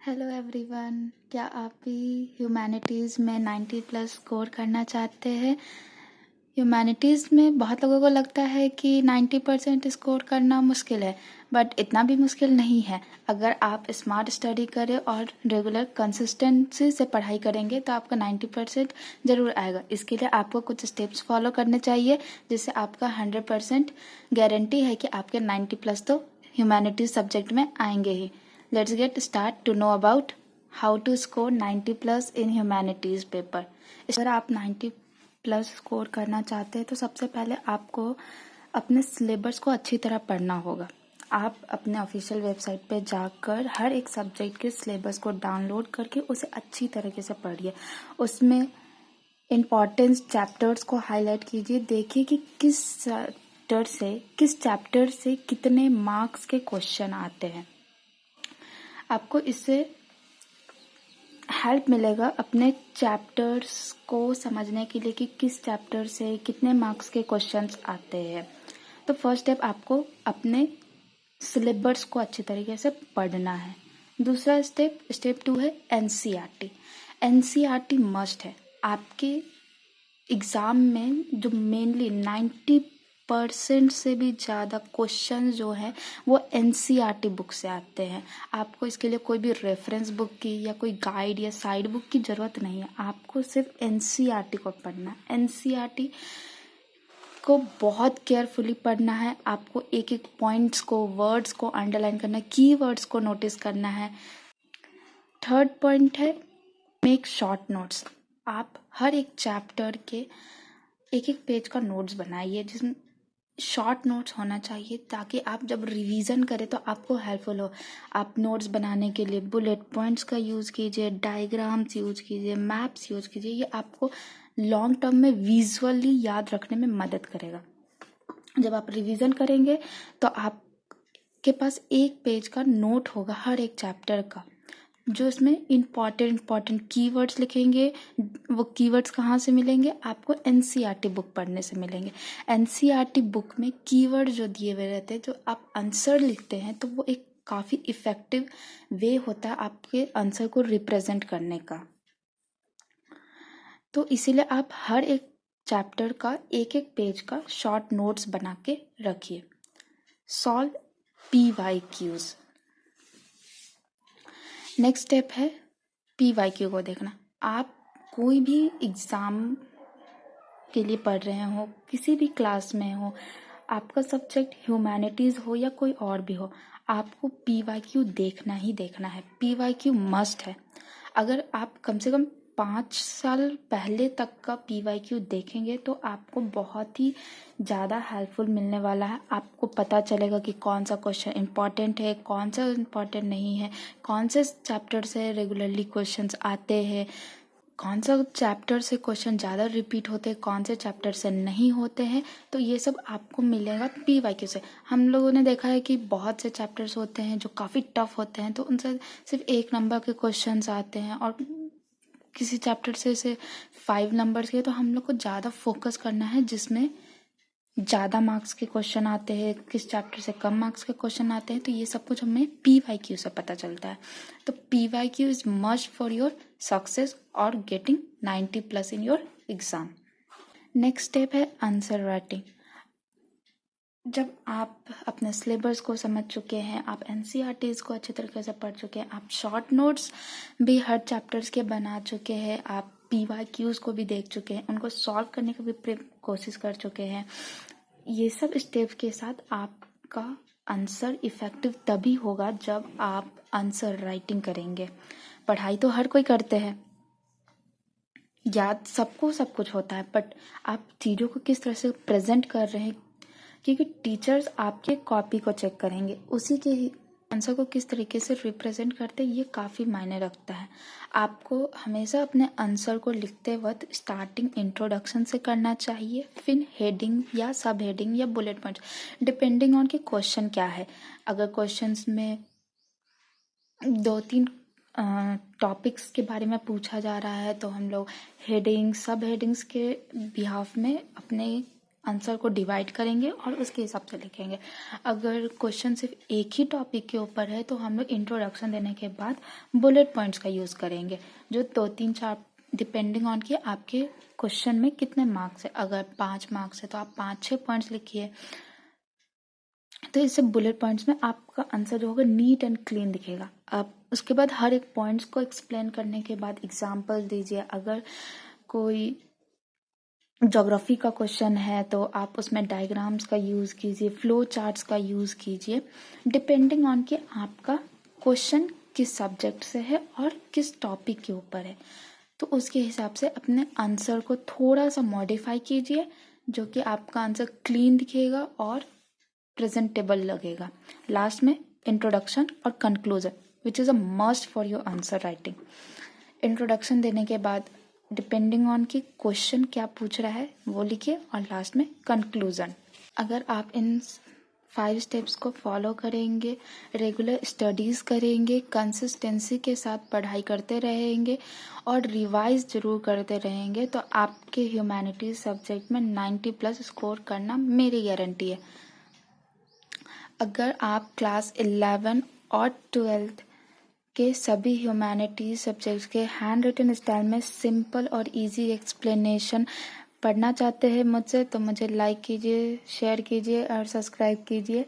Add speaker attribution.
Speaker 1: Hello everyone, क्या आप भी ह्यूमैनिटीज़ में 90 प्लस स्कोर करना चाहते हैं? ह्यूमैनिटीज़ में बहुत लोगों को लगता है कि 90% स्कोर करना मुश्किल है, बट इतना भी मुश्किल नहीं है। अगर आप स्मार्ट स्टडी करें और रेगुलर कंसिस्टेंसी से पढ़ाई करेंगे तो आपका 90% ज़रूर आएगा। इसके लिए आपको कुछ स्टेप्स फॉलो करने चाहिए, जिससे आपका 100% गारंटी है कि आपके 90 प्लस तो ह्यूमैनिटीज़ सब्जेक्ट में आएंगे ही। Let's get start to know about how to score 90 plus in humanities paper। अगर आप 90 प्लस स्कोर करना चाहते हैं तो सबसे पहले आपको अपने सिलेबस को अच्छी तरह पढ़ना होगा। आप अपने ऑफिशियल वेबसाइट पे जाकर हर एक सब्जेक्ट के सिलेबस को डाउनलोड करके उसे अच्छी तरीके से पढ़िए। उसमें इम्पॉर्टेंट चैप्टर्स को हाईलाइट कीजिए। देखिए कि किस चैप्टर से कितने मार्क्स के क्वेश्चन आते हैं। आपको इससे हेल्प मिलेगा अपने चैप्टर्स को समझने के लिए कि किस चैप्टर से कितने मार्क्स के क्वेश्चंस आते हैं। तो फर्स्ट स्टेप, आपको अपने सिलेबस को अच्छी तरीके से पढ़ना है। दूसरा स्टेप 2 है एनसीईआरटी। एनसीईआरटी मस्ट है। आपके एग्ज़ाम में जो मेनली 90% से भी ज़्यादा क्वेश्चन जो है वो एनसीईआरटी बुक से आते हैं। आपको इसके लिए कोई भी रेफरेंस बुक की या कोई गाइड या साइड बुक की ज़रूरत नहीं है। आपको सिर्फ एनसीईआरटी को पढ़ना। एनसीईआरटी को बहुत केयरफुली पढ़ना है। आपको एक एक पॉइंट्स को, वर्ड्स को अंडरलाइन करना है, कीवर्ड्स को नोटिस करना है। थर्ड पॉइंट है मेक शॉर्ट नोट्स। आप हर एक चैप्टर के एक एक पेज का नोट्स बनाइए, जिसमें शॉर्ट नोट्स होना चाहिए, ताकि आप जब रिवीजन करें तो आपको हेल्पफुल हो। आप नोट्स बनाने के लिए बुलेट पॉइंट्स का यूज़ कीजिए, डायग्राम्स यूज़ कीजिए, मैप्स यूज़ कीजिए। ये आपको लॉन्ग टर्म में विजुअली याद रखने में मदद करेगा। जब आप रिवीजन करेंगे तो आपके पास एक पेज का नोट होगा हर एक चैप्टर का, जो इसमें इम्पॉर्टेंट कीवर्ड्स लिखेंगे। वो कीवर्ड्स कहाँ से मिलेंगे? आपको एनसीईआरटी बुक पढ़ने से मिलेंगे। एनसीईआरटी बुक में कीवर्ड जो दिए हुए रहते हैं, जो आप आंसर लिखते हैं, तो वो एक काफ़ी इफ़ेक्टिव वे होता है आपके आंसर को रिप्रेजेंट करने का। तो इसीलिए आप हर एक चैप्टर का एक एक पेज का शॉर्ट नोट्स बना के रखिए। Solve PYQs। नेक्स्ट स्टेप है PYQ को देखना। आप कोई भी एग्ज़ाम के लिए पढ़ रहे हो, किसी भी क्लास में हो, आपका सब्जेक्ट ह्यूमैनिटीज़ हो या कोई और भी हो, आपको PYQ देखना ही देखना है। PYQ मस्ट है। अगर आप कम से कम 5 साल पहले तक का PYQ देखेंगे तो आपको बहुत ही ज़्यादा हेल्पफुल मिलने वाला है। आपको पता चलेगा कि कौन सा क्वेश्चन इम्पॉर्टेंट है, कौन सा इम्पॉर्टेंट नहीं है, कौन से चैप्टर से रेगुलरली क्वेश्चंस आते हैं, कौन सा चैप्टर से क्वेश्चन ज़्यादा रिपीट होते हैं, कौन से चैप्टर से नहीं होते हैं। तो ये सब आपको मिलेगा PYQ से। हम लोगों ने देखा है कि बहुत से चैप्टर्स होते हैं जो काफ़ी टफ होते हैं, तो उनसे सिर्फ 1 नंबर के क्वेश्चंस आते हैं, और किसी चैप्टर से 5 नंबर्स के। तो हम लोग को ज़्यादा फोकस करना है जिसमें ज़्यादा मार्क्स के क्वेश्चन आते हैं, किस चैप्टर से कम मार्क्स के क्वेश्चन आते हैं। तो ये सब कुछ हमें PYQ से पता चलता है। तो PYQ is must for your success और getting 90 plus in your exam. Next step है आंसर राइटिंग। जब आप अपने सिलेबस को समझ चुके हैं, आप एनसीईआरटीज को अच्छे तरीके से पढ़ चुके हैं, आप शॉर्ट नोट्स भी हर चैप्टर्स के बना चुके हैं, आप PYQs को भी देख चुके हैं, उनको सॉल्व करने की भी कोशिश कर चुके हैं, ये सब स्टेप के साथ आपका आंसर इफेक्टिव तभी होगा जब आप आंसर राइटिंग करेंगे। पढ़ाई तो हर कोई करते हैं, याद सबको सब कुछ होता है, बट आप चीज़ों को किस तरह से प्रेजेंट कर रहे हैं, क्योंकि टीचर्स आपके कॉपी को चेक करेंगे, उसी के ही आंसर को किस तरीके से रिप्रेजेंट करते हैं, ये काफ़ी मायने रखता है। आपको हमेशा अपने आंसर को लिखते वक्त स्टार्टिंग इंट्रोडक्शन से करना चाहिए, फिर हेडिंग या सब हेडिंग या बुलेट पॉइंट, डिपेंडिंग ऑन कि क्वेश्चन क्या है। अगर क्वेश्चंस में 2-3 टॉपिक्स के बारे में पूछा जा रहा है तो हम लोग हेडिंग, सब हेडिंग्स के बिहाफ में अपने आंसर को डिवाइड करेंगे और उसके हिसाब से लिखेंगे। अगर क्वेश्चन सिर्फ एक ही टॉपिक के ऊपर है तो हम लोग इंट्रोडक्शन देने के बाद बुलेट पॉइंट्स का यूज़ करेंगे, जो 2 3 4 डिपेंडिंग ऑन कि आपके क्वेश्चन में कितने मार्क्स है। अगर 5 मार्क्स है तो आप 5 6 पॉइंट्स लिखिए। तो इससे बुलेट पॉइंट्स में आपका आंसर जो होगा नीट एंड क्लीन दिखेगा। आप उसके बाद हर एक पॉइंट्स को एक्सप्लेन करने के बाद एग्जाम्पल दीजिए। अगर कोई ज्योग्राफी का क्वेश्चन है तो आप उसमें डायग्राम्स का यूज़ कीजिए, फ्लो चार्ट्स का यूज़ कीजिए, डिपेंडिंग ऑन कि आपका क्वेश्चन किस सब्जेक्ट से है और किस टॉपिक के ऊपर है। तो उसके हिसाब से अपने आंसर को थोड़ा सा मॉडिफाई कीजिए, जो कि आपका आंसर क्लीन दिखेगा और प्रेजेंटेबल लगेगा। लास्ट में इंट्रोडक्शन और conclusion which is a must for your answer writing. Introduction देने के बाद डिपेंडिंग ऑन कि क्वेश्चन क्या पूछ रहा है वो लिखिए और लास्ट में कंक्लूजन। अगर आप इन 5 स्टेप्स को फॉलो करेंगे, रेगुलर स्टडीज़ करेंगे, कंसिस्टेंसी के साथ पढ़ाई करते रहेंगे और रिवाइज जरूर करते रहेंगे तो आपके ह्यूमैनिटीज सब्जेक्ट में 90+ स्कोर करना मेरी गारंटी है। अगर आप क्लास 11 और 12th के सभी ह्यूमैनिटीज सब्जेक्ट्स के हैंड रिटन स्टाइल में सिंपल और इजी एक्सप्लेनेशन पढ़ना चाहते हैं मुझसे, तो मुझे लाइक कीजिए, शेयर कीजिए और सब्सक्राइब कीजिए।